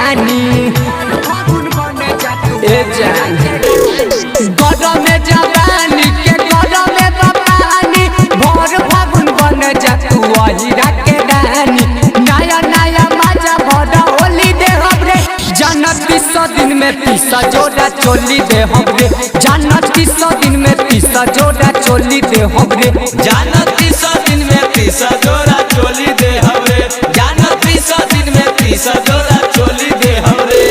रानी ए जान गड़ में जवानी के गड़ में बपानी भोर फागुन बन जा तू अहिरा के रानी नया नया मजा भरा होली दे हमरे जानत 300 दिन में 30 जोड़ा चोली दे हमरे जानत 300 दिन में 30 जोड़ा चोली दे हमरे जानत 300 दिन में 30 जोड़ा चोली दे हमरे जानत 300 दिन में 30 जोड़ा चोली दे हमरे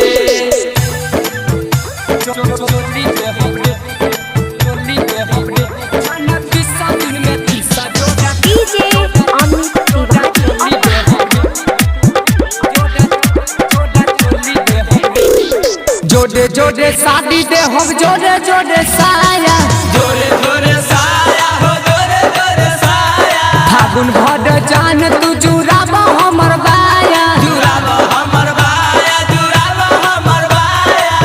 चोली दे हमरे चोली दे हमरे जानत 300 दिन में 30 जोड़ा डीजे अमित तिवारी जोड़े जोड़े शादी दे हम जोड़े जोड़े साया जोरे जोरे साया हो जोरे जोरे साया फागुन भर जान तू जुराबा हमर बाया जुराब हमर बाया जुराब हमर बाया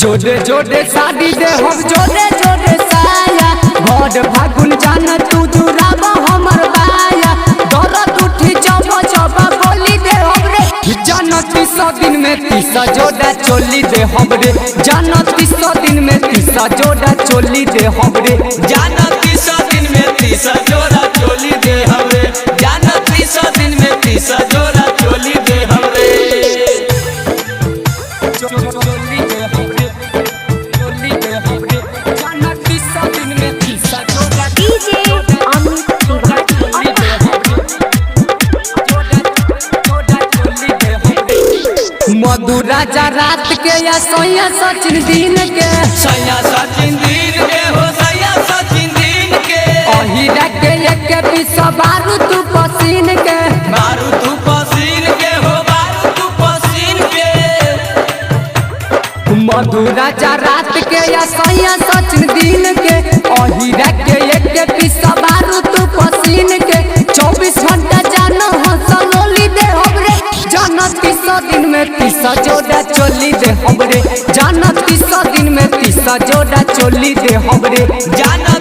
जोड़े जोड़े शादी दे हम जोड़े जोड़े साया भर फागुन जान तू जुराबा हमर बाया दर्द उठी जब जब बोली दे हमरे जानत 300 दिन में 30 जोड़ा चोली दे हमरे जानत 300 दिन में 30 जोड़ा चोली दे हमरे जानत 300 दिन में 30 जोड़ा चोली दे हमरे जानत 300 दिन में 30 जोड़ा चोली दे हमरे चोली दे हमरे चोली दे हमरे जानत 300 दिन में 30 जोड़ा डीजे अमित तिवारी मधु राजा रात के या सोया सचिन दिन के सैया सचिन दिन के हो सैया सचिन दिन के अहिरा के एक पीस बारू तू पसीन के बारू तू पसीन के हो बारू तू पसीन के मधु राजा रात के या सोया सचिन दिन के अहिरा के एक पीस बारू तू पसीन के 24 घंटा जानो हंसलोली दे हमरे जानत 300 दिन में 30 जोड़ा चोली दे हमरे जानत 300 दिन में 30 जोड़ा चोली दे हमरे जानत